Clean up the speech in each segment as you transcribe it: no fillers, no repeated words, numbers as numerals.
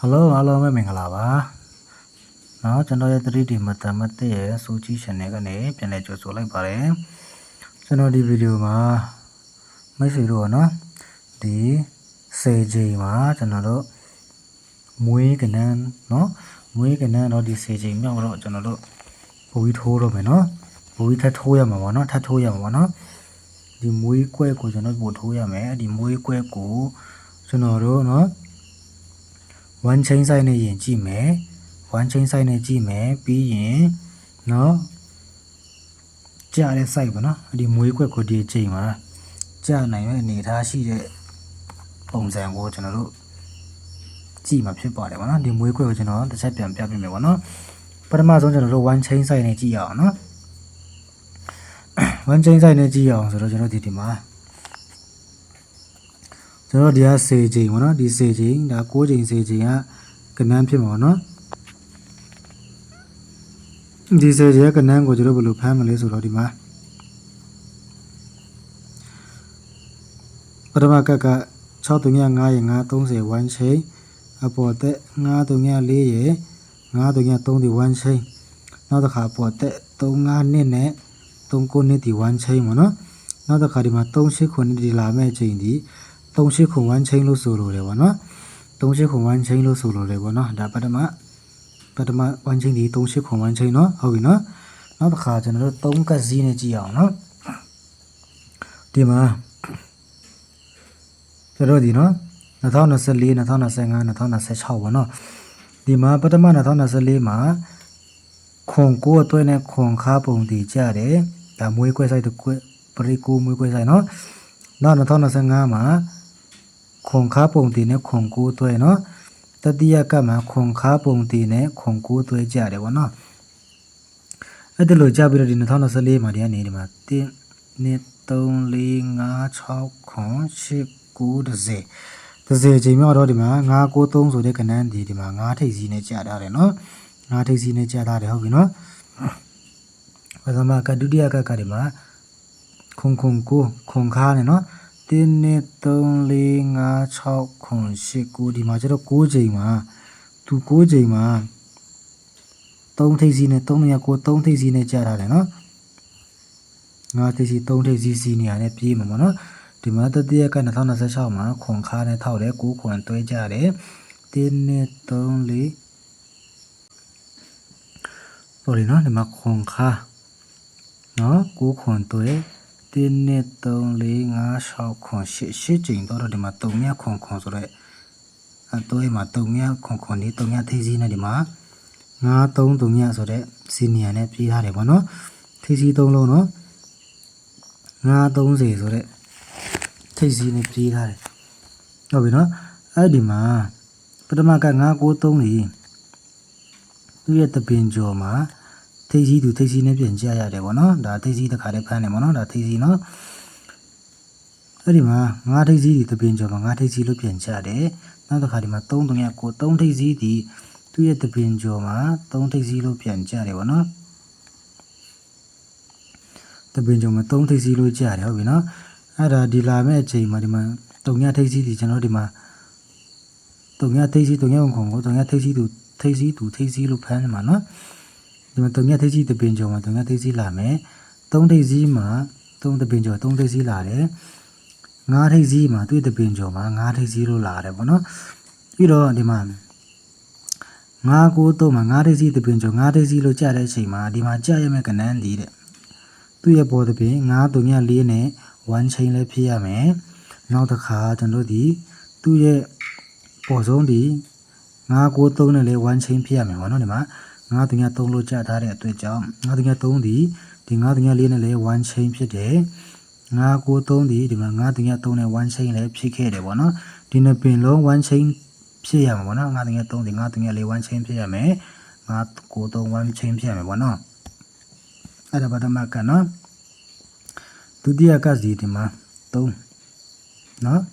Hello အားလုံးပဲမင်္ဂလာပါเนาะကျွန်တော်ရဲ့ 3D Mathematics ရဲ့စူးကြီး channel ကနေပြန်လည်ကြိုဆိုလိုက်ပါတယ်ကျွန်တော်ဒီဗီဒီယိုမှာမိတ်ဆွေတို့เนาะဒီ10ချိန်မှာကျွန်တော်တို့မွေးကနန်းเนาะမွေးကနန်းတော့ဒီ10ချိန်မြောက်တော့ကျွန်တော်တို့ဘူကြီးထိုးတော့မယ်เนาะဘူကြီးထပ်ထိုးရမှာပေါ့เนาะထပ်ထိုးရမှာပေါ့เนาะဒီမွေးကွဲကိုကျွန်တော်တို့ထိုးရမယ်ဒီမွေးကွဲကိုကျွန်တော်တို့เนาะone chain side နဲ့ရင်ကြည့်မယ် one chain side နဲ့ကြည့်မယ်ပြီးရင်เนาะကြားတဲ့ side ပေါ့เนาะဒီမွေးခွက်ကိုဒီချိန်မှာကြားနိုင်ရဲ့အနေထားရှိတဲ့ပုံစံကိုကျွန်တော်တို့ကြည့်မှာဖြစ်ပါတယ်ပေါ့เนาะဒီမွေးခွက်ကိုကျွန်တော်တစ်ချက်ပြန်ပြပြမယ်ပေါ့เนาะပထမဆုံးကျွန်တော်တို့ one chain side နဲ့ကြည့်ရအောင်เนาะ one chain side နဲ့ကြည့်ရအောင်ဆိုတော့ကျွန်တော်ဒီမှာကျွန်တော်ဒီက10ချိန်ပေါ့နော်ဒီ10ချိန်ဒါ9ချိန်10ချိန်ကကနန်းဖြစ်မှာပေါ့နော်ဒီ10ချိန်ကကနန်းကိုကျွန်တော်ဘယ်လိုဖမ်းမလဲဆိုတော့ဒီမှာပထမကက635ရ930 1 chain အပေါ်တက်934ရ933ဒီ 1 chain နောက်တစ်ခါပေါ်တက်352နဲ့39နှစ်ဒီ 1 chain ပေါ့နော်နောက်တစ်ခါဒီမှာ389ဒီလာမဲ့ချိန်ဒီ38ခု1 chain လို့ဆိုလိုတယ်ဗောနော်38ခု1 chain လို့ဆိုလိုတယ်ဗောနော်ဒါပထမ1 chain ဒီ38ခု1 chain เนาะဟုတ်ပြီเนาะနောက်တစ်ခါကျွန်တော်တို့3ကတ်စီးနဲ့ကြည့်အောင်เนาะဒီမှာကျွန်တော်ဒီเนาะ2024 2025 2026ဗောနော်ဒီမှာပထမ2024မှာခွန်ကိုအတွဲနဲ့ခွန်ခါပုံတည်ကြတယ်ဒါမွေးခွဲဆိုင်တစ်ခွဲပရိကိုမွေးခွဲဆိုင်เนาะနောက်2025မှာခွန်ခါပုံတည်နဲ့ခွန်ကိုတွဲเนาะတတိယကမှာခွန်ခါပုံတည်နဲ့ခွန်ကိုတွဲကြတယ်ဗောနော်အဲ့ဒါလိုကြပြီးတော့ဒီ2024မှာဒီကနေဒီမှာ1 2 3 4 5 6ခွန်8 9 10ချိန်မြောက်တော့ဒီမှာ9 9 3ဆိုတဲ့ကဏ္ဍဒီမှာ9ထိပ်စီးနဲ့ကြာထားတယ်เนาะ9ထိပ်စီးနဲ့ကြာထားတယ်ဟုတ်ပြီเนาะပထမကဒုတိယကဒီမှာခွန်ကိုခွန်ခါနဲ့เนาะ1 2 3 4 5 6 8 9ဒီမှာကျတော့6ချိန်မှာသူ6ချိန်မှာ3ထိပ်စီးနဲ့3နေရာကို3ထိပ်စီးနဲ့ကြာထားတယ်เนาะ5ထိပ်စီး3ထိပ်စီးစီးနေရတဲ့ပြေးမှာပေါ့เนาะဒီမှာတတိယက2026မှာခွန်ခါနဲ့ထောက်တယ်9ခွန်တွဲကြတယ်1 2 3 4ပေါ်လေเนาะဒီမှာခွန်ခါเนาะ9ခွန်တွဲ1 2 3 4 5 6ခွန်8ချိန်တော့ဒီမှာ3မြခွန်ဆိုတော့အတွဲမှာ3မြခွန်နေ3မြထိပ်စီးနေဒီမှာ9 3 3မြဆိုတဲ့စီနီယာနဲ့ပြေးထားတယ်ပေါ့နော်ထိပ်စီး3လုံးနော်9 30ဆိုတဲ့ထိပ်စီးနဲ့ပြေးထားတယ်ဟုတ်ပြီနော်အဲ့ဒီမှာပထမက9 9 3နေသူ့ရဲ့တပင်ကျော်မှာထိပ်စီးသူထိပ်စီးနဲ့ပြန်ကြရတယ်ပေါ့နော်ဒါထိပ်စီးတစ်ခါတည်းဖမ်းတယ်ပေါ့နော်ဒါထိပ်စီးနော်အဲ့ဒီမှာ9ထိပ်စီးဒီတပင်ကျော်မှာ9ထိပ်စီးလို့ပြန်ကြတယ်နောက်တစ်ခါဒီမှာ3 3ကို3ထိပ်စီးဒီသူ့ရဲ့တပင်ကျော်မှာ3ထိပ်စီးလို့ပြန်ကြတယ်ပေါ့နော်တပင်ကျော်မှာ3ထိပ်စီးလို့ကြတယ်ဟုတ်ပြီနော်အဲ့ဒါဒီလာမဲ့အချိန်မှာဒီမှာ3ညထိပ်စီးဒီကျွန်တော်ဒီမှာ3ညထိပ်စီး3ညခုံကို3ညထိပ်စီးသူထိပ်စီးလို့ဖမ်းနေမှာနော်ဒီမှာ3ညထိပ်စီးတပင်ကျော်မှာ3ညထိပ်စီးလာမယ်3ထိပ်စီးမှာ3တပင်ကျော်3ထိပ်စီးလာတယ်9ထိပ်စီးမှာတွေ့တပင်ကျော်မှာ9ထိပ်စီးလို့လာတယ်ပေါ့နော်ပြီးတော့ဒီမှာ9 9 3မှာ9ထိပ်စီးတပင်ကျော်9ထိပ်စီးလို့ကြာတဲ့အချိန်မှာဒီမှာကြာရမယ့်ကဏ္ဍဒီတဲ့သူ့ရဲ့ပေါ်တပင်9 3 4နဲ့1 chain လည်းဖြစ်ရမယ်နောက်တစ်ခါကျွန်တော်ဒီသူ့ရဲ့ပေါ်ဆုံးဒီ9 9 3နဲ့လည်း1 chain ဖြစ်ရမယ်ပေါ့နော်ဒီမှာ9 3 3လို့ကြာထားတဲ့အတွက်ကြောင့်9 3 3ဒီ9 3 4နဲ့လည်း1 chain ဖြစ်တယ်9 9 3ဒီမှာ9 3 3နဲ့1 chain လည်းဖြစ်ခဲ့တယ်ပေါ့နော်ဒီနှစ်ပင်လုံး1 chain ဖြစ်ရမှာပေါ့နော်9 3 3ဒီ9 3 4 1 chain ဖြစ်ရမယ်9 9 3 1 chain ဖြစ်ရမယ်ပေါ့နော်အဲ့ဒါပထမကနော်ဒုတိယကစီဒီမှာ3နော်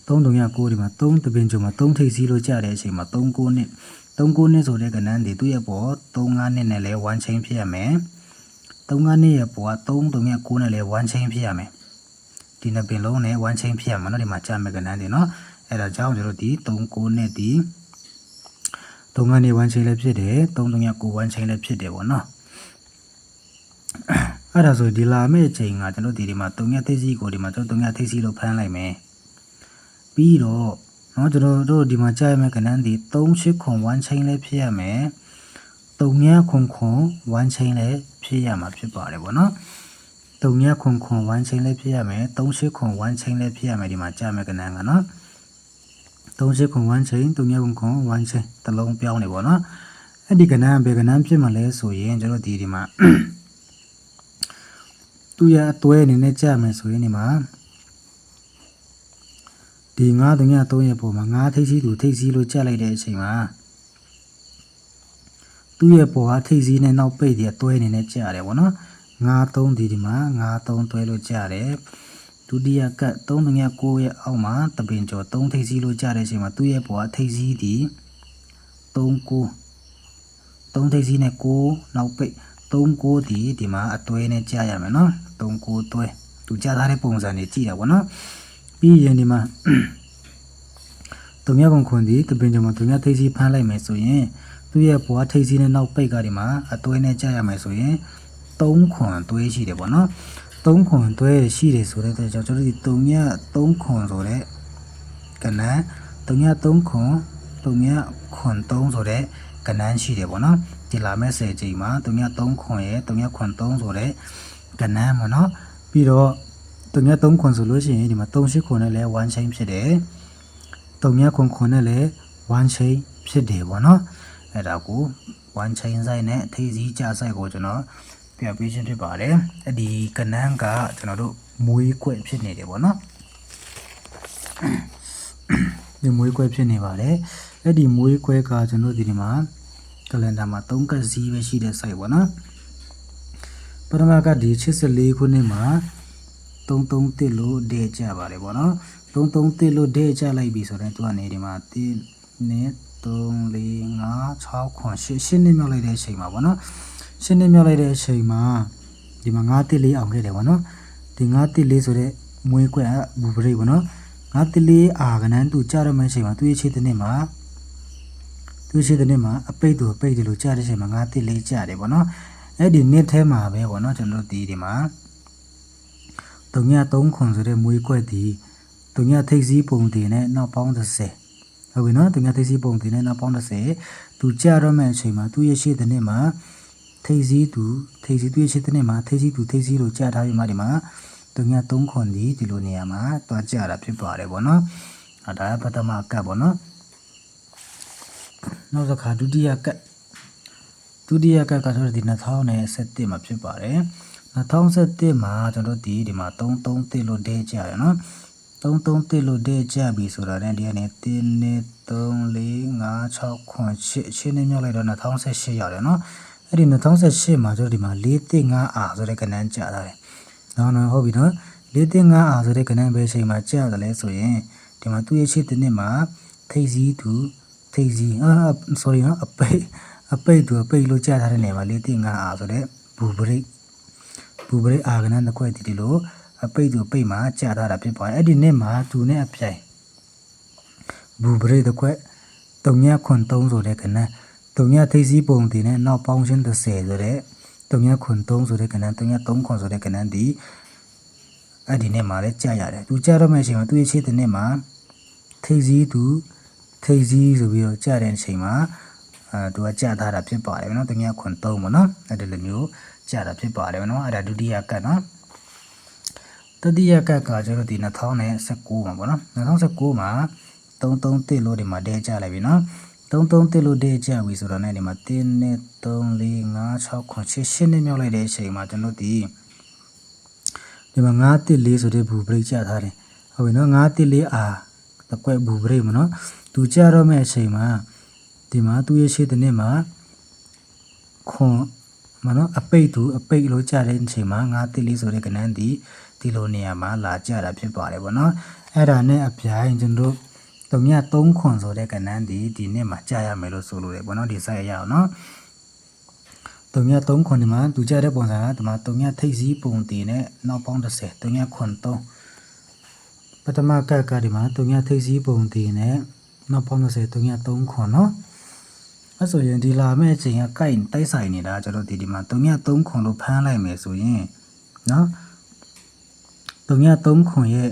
3 3 9ဒီမှာ3တပင်ကျော်မှာ3ထိပ်စီးလို့ကြာတဲ့အချိန်မှာ3 9နှစ်ဆိုတဲ့ကဏ္ဍဒီသူ့ရဲ့ပေါ်3 5နှစ်နဲ့လည်း1 chain ဖြစ်ရမယ်3 5နှစ်ရဲ့ပေါ်က3 3 9နဲ့လည်း1 chain ဖြစ်ရမယ်ဒီနှစ်ပင်လုံးနဲ့1 chain ဖြစ်ရမှာနော်ဒီမှာကြာမဲ့ကဏ္ဍဒီနော် အဲ့ဒါကြောင့်ကျွန်တော်ဒီ39နဲ့ဒီ3ကနေ1ချိန်လည်းဖြစ်တယ်339 1ချိန်လည်းဖြစ်တယ်ပေါ့နော်အဲ့ဒါဆိုဒီလာမယ့်ချိန်ကကျွန်တော်ဒီမှာ3ရက်သိစီကိုဒီမှာကျွန်တော်3ရက်သိစီလို့ဖမ်းလိုက်မယ်ပြီးတော့เนาะကျွန်တော်တို့ဒီမှာကြားရမယ့်ကဏ္ဍဒီ38ခွန်1ချိန်လည်းဖြစ်ရမယ်3ရက်ခွန်1ချိန်လည်းဖြစ်ရမှာဖြစ်ပါတယ်ပေါ့နော်3ရက်ခွန်1ချိန်လည်းဖြစ်ရမယ်38ခွန်1ချိန်လည်းဖြစ်ရမယ်ဒီမှာကြားမယ့်ကဏ္ဍကနော်38ခွန်1ချိန်3ရက်ခွန်1ချိန်တစ်လုံးပြောင်းနေပေါ့နော်အဲ့ဒီကဏ္ဍဘယ်ကဏ္ဍဖြစ်မှာလဲဆိုရင်ကျွန်တော်ဒီမှာသူရအတွဲအနေနဲ့ကြားမယ်ဆိုရင်ဒီမှာဒီ9 3ရက်3ရက်ပေါ်မှာ9ထိပ်စီးသူထိပ်စီးလို့ကြားလိုက်တဲ့အချိန်မှာသူ့ရဲ့ပေါ်ကထိပ်စီးနဲ့နောက်ပိတ်တွေအတွဲအနေနဲ့ကြားတယ်ပေါ့နော်9 3ဒီမှာ9 3တွဲလို့ကြားတယ်ဒုတိယကတ်3 3ရက်9ရဲ့အောက်မှာတပင်ကျော်3ထိပ်စီးလို့ကြားတဲ့အချိန်မှာသူ့ရဲ့ပေါ်ကထိပ်စီးဒီ3 9 3ထိပ်စီးနဲ့9နောက်ပိတ်3 9ဒီမှာအတွဲနဲ့ကြားရမယ်နော်3 9တွဲသူကြားထားတဲ့ပုံစံတွေကြည့်တာပေါ့နော်ပြီးရင်ဒီမှာ3ရက်ခွန်ဒီတပင်ကျော်မှာ3ရက်ထိပ်စီးဖမ်းလိုက်မယ်ဆိုရင်သူ့ရဲ့ဘွားထိပ်စီးနဲ့နောက်ပိတ်ကဒီမှာအတွဲနဲ့ကြားရမယ်ဆိုရင်3ခွန်တွဲရှိတယ်ပေါ့နော်3ခွန်တွဲရှိတယ်ဆိုတဲ့အတွက်ကြောင့်ကျွန်တော်ဒီ3ရက်3ခွန်ဆိုတဲ့ကဏ္ဍ3ရက်3ခွန်3ရက်ခွန်3ဆိုတဲ့ကဏ္ဍရှိတယ်ပေါ့နော်ဒီလာမဲ့10ချိန်မှာ3ရက်3ခွန်ရဲ့3ရက်ခွန်3ဆိုတဲ့ကဏ္ဍမှာနော်ပြီးတော့3ရက်3ခွန်ဆိုလို့ရှိရင်ဒီမှာ38ခွန်နဲ့လည်း1ချိန်ဖြစ်တယ်3ရက်ခွန်နဲ့လည်း1ချိန်ဖြစ်တယ်ပေါ့နော်အဲ့ဒါကို1ချိန်ဆိုင်နဲ့ထိပ်စီးကြဆိုင်ကိုကျွန်တော်ပြပေးခြင်းဖြစ်ပါတယ်အဲ့ဒီကဏ္ဍကကျွန်တော်တို့မွေးခွက်ဖြစ်နေတယ်ပေါ့နော်ဒီမွေးခွက်ဖြစ်နေပါတယ်အဲ့ဒီမွေးခွက်ကကျွန်တော်ဒီမှာကလန်ဒါမှာ3ကတ်စီးပဲရှိတဲ့ site ပေါ့နော်ပထမကဒီ84ခုနှစ်မှာ331လို့ဒေ့ကြပါတယ်ပေါ့နော်331လို့ဒေ့ကြလိုက်ပြီဆိုတော့သူကနေဒီမှာ1နဲ့3 4 5 6 9 8နှစ်မြောက်လိုက်တဲ့အချိန်မှာပေါ့နော်8နှစ်မြောက်လိုက်တဲ့အချိန်မှာဒီမှာ914အောင်ခဲ့တယ်ပေါ့နော်ဒီ914ဆိုတဲ့မွေးခွက်ကဘူပရိတ်ပေါ့နော်914အာကနန်းသူကြားရမယ့်အချိန်မှာသူ့ရဲ့ခြေတစ်နှစ်မှာအပိတ်သူအပိတ်တယ်လို့ကြားတဲ့အချိန်မှာ914ကြားတယ်ပေါ့နော်အဲ့ဒီနှစ်ထဲမှာပဲပေါ့နော်ကျွန်တော်တို့ဒီမှာ3ခွန်ဆိုတဲ့မွေးခွက်ဒီ3ထိပ်စီးပုံတင်နဲ့နောက်ပေါင်း30ဟုတ်ပြီနော်3ထိပ်စီးပုံတင်နဲ့နောက်ပေါင်း30သူကြားရမယ့်အချိန်မှာသူ့ရဲ့ရှေ့တစ်နှစ်မှာထိပ်စီးသူ့ရဲ့ရှေ့တစ်နှစ်မှာထိပ်စီးလို့ကြားထားပြီးမှဒီမှာ3ခွန်ဒီလိုနေရာမှာတွားကြတာဖြစ်ပါတယ်ပေါ့နော်ဒါပထမကတ်ပေါ့နော်နောက်တစ်ခါဒုတိယကတ်ကဆိုတော့ဒီ2017မှာဖြစ်ပါတယ်2017မှာကျွန်တော်ဒီမှာ331လို့ဒေ့ကြရနော်331လို့ဒေ့ကြပြီဆိုတာနဲ့ဒီကနေ1 2 3 4 5 6 9 8နှစ်မြောက်လိုက်တော့2018ရောက်တယ်နော်အဲ့ဒီ2018မှာကျွန်တော်ဒီမှာ435အာဆိုတဲ့ကဏ္ဍကြာထားတယ်နော်ဟုတ်ပြီနော်435အာဆိုတဲ့ကဏ္ဍပဲချိန်မှာကြာတယ်လဲဆိုရင်ဒီမှာသူ့ရဲ့ရှေ့တစ်နှစ်မှာထိပ်စီး sorry နော်အပိတ်လို့ကြာထားတဲ့နေရာမှာ435အာဆိုတဲ့ဘူပရိတ်အာကနန်းတစ်ခွက်ဒီလိုအပိတ်မှာကြာထားတာဖြစ်ပါတယ်အဲ့ဒီနေ့မှာသူနဲ့အပြိုင်ဘူပရိတ်တစ်ခွက်3ခွန်3ဆိုတဲ့ကဏ္ဍ3ထိပ်စီးပုံတင်နဲ့နောက်ပေါင်းချင်း30ဆိုတဲ့3ခွန်3ဆိုတဲ့ကဏ္ဍ3ခွန်ဆိုတဲ့ကဏ္ဍဒီအဲ့ဒီနေ့မှာလည်းကြာရတယ်သူကြာတော့မယ့်အချိန်မှာသူ့ရဲ့ခြေတစ်နှစ်မှာထိပ်စီးဆိုပြီးတော့ကြာတဲ့အချိန်မှာသူကကြာထားတာဖြစ်ပါတယ်နော်3ခွန်3ပေါ့နော်အဲ့ဒီလိုမျိုးကြာတာဖြစ်ပါတယ်နော်အဲ့ဒါဒုတိယကတ်နော်တတိယကတ်ကကျတော့ဒီ2019မှာပေါ့နော်2019မှာ331လို့ဒီမှာဒဲကြလိုက်ပြီနော်331လို့ဒဲကြပြီဆိုတော့ねဒီမှာ1 2 3 4 5 6 8နှစ်မြောက်လိုက်တဲ့အချိန်မှာကျွန်တော်ဒီမှာ914ဆိုတဲ့ဘူပရိတ်ကြထားတယ်ဟုတ်ပြီနော်914အာတကွက်ဘူပရိတ်မနော်သူကြတော့မဲ့အချိန်မှာဒီမှာသူ့ရဲ့ရှေ့တစ်နှစ်မှာခွန်မနော်အပိတ်လို့ကြတဲ့အချိန်မှာ914ဆိုတဲ့ကဏ္ဍဒီလိုနေရာမှာလာကြတာဖြစ်ပါတယ်ပေါ့နော်အဲ့ဒါနဲ့အပြိုင်ကျွန်တော်3ခွန်ဆိုတဲ့ကဏ္ဍဒီနှစ်မှာကြာရမယ်လို့ဆိုလိုတယ်ပေါ့နော်ဒီဆိုင်ရအောင်နော်3ခွန်ဒီမှာသူကြတဲ့ပုံစံကဒီမှာ3ထိပ်စီးပုံတင်နဲ့နောက်ပေါင်း30 3ခွန်3 ပထမကတ်ကဒီမှာတုံညာထိပ်စီးပုံတည်နဲ့နောက်ပေါင်း30တုံညာ3ခွန်နော်အဲ့ဆိုရင်ဒီလာမဲ့အချိန်ကကိုက်တိုက်ဆိုင်နေတာကျွန်တော်ဒီမှာတုံညာ3ခွန်လို့ဖမ်းလိုက်မယ်ဆိုရင်နော်တုံညာ3ခွန်ရဲ့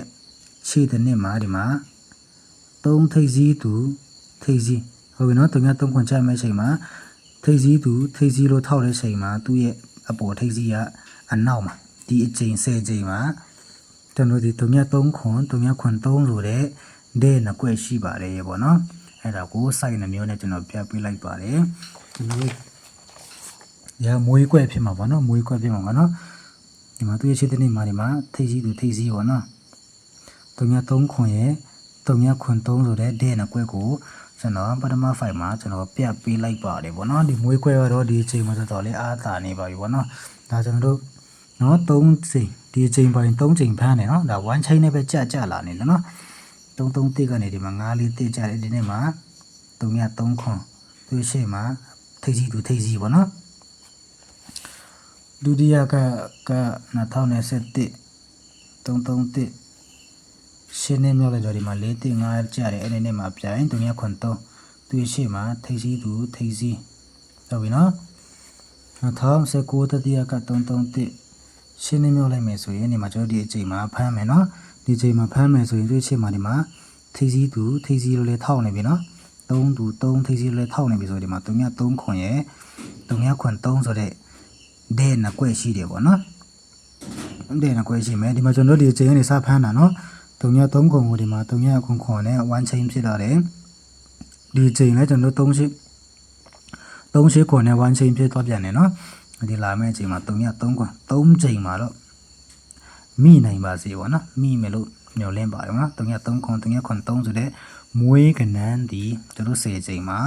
ရှေ့တဲ့နှစ်မှာဒီမှာ3ထိပ်စီးသူထိပ်စီးဟုတ်ပြီနော်တုံညာ3ခွန်ချမဲ့အချိန်မှာထိပ်စီးသူထိပ်စီးလို့ထောက်တဲ့အချိန်မှာသူ့ရဲ့အပေါ်ထိပ်စီးကအနောက်မှာဒီအချိန်10ချိန်မှာကျွန်တော်ဒီတုံညာ3ခွန်တုံညာခွန်3ဆိုတဲ့ဒဲနှစ်ကွက်ရှိပါတယ်ပေါ့နော်အဲ့ဒါကိုစိုက်နှမျိုးနဲ့ကျွန်တော်ပြပေးလိုက်ပါတယ်ကျွန်တော်ရမွေးကွက်ဖြစ်မှာပေါ့နော်မွေးကွက်ဖြစ်မှာပေါ့နော်ဒီမှာသူ့ရဲ့ရှေ့တဲ့နေ့မှာဒီမှာထိပ်စီးသူထိပ်စီးပေါ့နော်တုံညာ3ခွန်ရဲ့တုံညာခွန်3ဆိုတဲ့ဒဲနှစ်ကွက်ကိုကျွန်တော်ပထမဖိုင်မှာကျွန်တော်ပြပေးလိုက်ပါတယ်ပေါ့နော်ဒီမွေးကွက်ကတော့ဒီအချိန်မှာတော်လေးအားသာနေပါပြီပေါ့နော်ဒါကျွန်တော်တို့နော်3ချိန်ဒီအချိန်ပိုင်း3ချိန်ဖမ်းတယ်နော်ဒါ1ချိန်နဲ့ပဲကြလာနေတယ်နော်3တိကနေဒီမှာ9လေးတိကြတယ်ဒီနေ့မှာ3ခွန်သူရှေ့မှာထိပ်စီးသူထိပ်စီးပေါ့နော်ဒုတိယက2021 331ရှင်းနေမြောက်လိုက်တော့ဒီမှာ4တိ5ကြတယ်အဲ့ဒီနေ့မှာပြိုင်3ခွန်3သူရှေ့မှာထိပ်စီးသူထိပ်စီးဟုတ်ပြီနော်2019တတိယက331ရှင်းနေမြောက်လိုက်မယ်ဆိုရင်ဒီမှာကျွန်တော်ဒီအချိန်မှာဖမ်းမယ်နော်ဒီအချိန်မှာဖမ်းမယ်ဆိုရင်သူ့ရှေ့မှာဒီမှာထိပ်စီးသူထိပ်စီးလို့လေထောက်နေပြီနော်3သူ3ထိပ်စီးလို့လေထောက်နေပြီဆိုဒီမှာ3ခွန်ရဲ့3ခွန်3ဆိုတဲ့ဒဲနှစ်ကွက်ရှိတယ်ပေါ့နော်ဒဲနှစ်ကွက်ရှိမယ်ဒီမှာကျွန်တော်ဒီအချိန်ကနေစဖမ်းတာနော်3ခွန်ကိုဒီမှာ3ခွန်နဲ့1ချိန်ဖြစ်လာတယ်ဒီအချိန်လဲကျွန်တော်3ခွန်နဲ့1ချိန်ဖြစ်သွားပြန်တယ်နော်ဒီလာမယ့်အချိန်မှာ3ခွန်3ချိန်မှာတော့မိနိုင်ပါစေပေါ့နော်မိမယ်လို့ညှော်လင့်ပါတယ်နော်3ခွန်3ဆိုတဲ့မွေးကနန်းဒီကျွန်တော်10ချိန်မှာ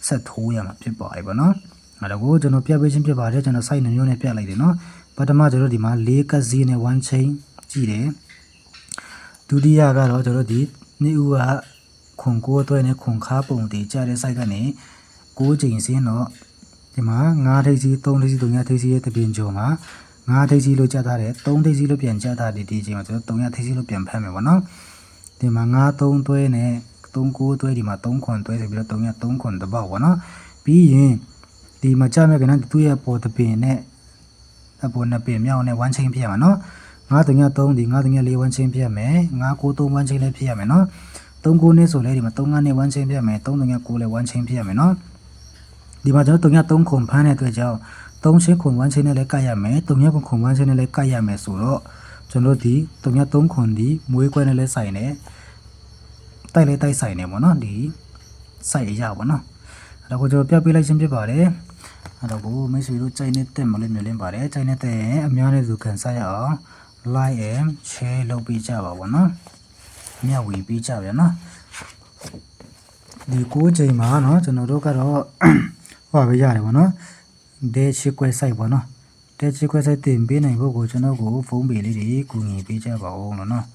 ဆက်ထိုးရမှာဖြစ်ပါတယ်ပေါ့နော်အဲ့ဒါကိုကျွန်တော်ပြပေးခြင်းဖြစ်ပါတယ်ကျွန်တော် site နှမျိုးနဲ့ပြလိုက်တယ်နော်ပထမကျွန်တော်ဒီမှာ4ကစီနဲ့1ချိန်ကြည့်တယ်ဒုတိယကတော့ကျွန်တော်ဒီနေ့ဦးကခွန်9အတွဲနဲ့ခွန်ခါပုံတည်ကြတဲ့ site ကနေ6ချိန်စင်းတော့ဒီမှာ9ထိပ်စီ3ထိပ်စီ3ထိပ်စီရဲ့တပင်ကျော်မှာ9ထိပ်စီလို့ကြားထားတယ်3ထိပ်စီလို့ပြန်ကြားထားတယ်ဒီအချိန်မှာကျွန်တော်3ထိပ်စီလို့ပြန်ဖမ်းမယ်ပေါ့နော်ဒီမှာ9 3တွဲနဲ့3 9တွဲဒီမှာ3ခွန်တွဲဆိုပြီးတော့3ခွန်တပေါက်ပေါ့နော်ပြီးရင်ဒီမှာကြားမဲ့ကနသူ့ရဲ့ပေါ်တပင်နဲ့အပေါ်နှစ်ပင်မြောက်နဲ့1ချိန်ဖြစ်ရမှာနော်9 3ဒီ9 4 1ချိန်ဖြစ်ရမယ်9 9 3 1ချိန်လည်းဖြစ်ရမယ်နော်3 9နဲ့ဆိုလဲဒီမှာ3 5နဲ့1ချိန်ဖြစ်ရမယ်3 9 9လည်း1ချိန်ဖြစ်ရမယ်နော်ဒီမှာကျွန်တော်3ခွန်ဖမ်းတဲ့အတွက်ကြောင့်3ချင်းခွန်1ချင်းနဲ့လည်းကတ်ရမယ်3ခွန်1ချင်းနဲ့လည်းကတ်ရမယ်ဆိုတော့ကျွန်တော်ဒီ3ခွန်ဒီမွေးခွဲနဲ့လည်းဆိုင်တယ်တိုက်လည်းတိုက်ဆိုင်တယ်ပေါ့နော်ဒီစိုက်ရပါနော်အဲ့တော့ကျွန်တော်ပြပေးလိုက်ခြင်းဖြစ်ပါတယ်အဲ့တော့ကိုမိတ်ဆွေတို့ကြိုက်နေတဲ့မလို့မြင်လင်းပါတယ်ကြိုက်နေတဲ့အများနဲ့သူခံစားရအောင် like and share လုပ်ပေးကြပါဘောနော်မျှဝေပေးကြဗျာနော်ဒီ9ချိန်မှာเนาะကျွန်တော်တို့ကတော့ဟောပဲရတယ်ပေါ့နော်ဒဲချစ်ကွဲဆိုင်ပေါ့နော်ဒဲချစ်ကွဲဆိုင်တင်ပေးနိုင်ဖို့ကိုကျွန်တော်ကိုဖုန်းပေလေးတွေကူညီပေးကြပါဦးလို့နော်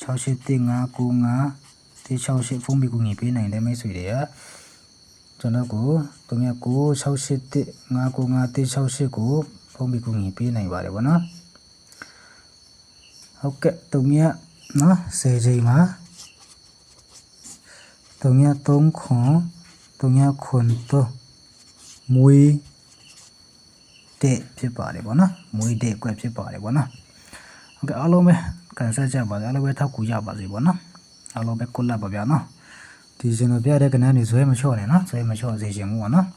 683595 168ဖုန်းပေကူညီပေးနိုင်တဲ့မိတ်ဆွေတွေကကျွန်တော်ကို39681595 168ကိုဖုန်းပေကူညီပေးနိုင်ပါတယ်ပေါ့နော်ဟုတ်ကဲ့နော်10ချိန်မှာ3ခွန်3မွေးတဲ့ဖြစ်ပါတယ်ပေါ့နော်မွေးတဲ့ကွက်ဖြစ်ပါတယ်ပေါ့နော်ဟုတ်ကဲ့အားလုံးပဲကန်ဆက်ကြပါစေအားလုံးပဲထောက်ကူရပါစေပေါ့နော်အားလုံးပဲကုလပ်ပါဗျာနော်ဒီကျွန်တော်ပြတဲ့ကဏ္ဍနေဇွဲမလျှော့နဲ့နော်ဇွဲမလျှော့စေချင်ဘူးပေါ့နော်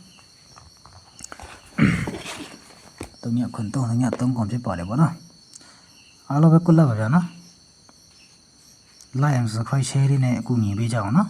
3ခွန်3ခွန်ဖြစ်ပါတယ်ပေါ့နော်အားလုံးပဲကုလပ်ပါဗျာနော် like and subscribe share လေးနဲ့အကူအညီပေးကြအောင်နော်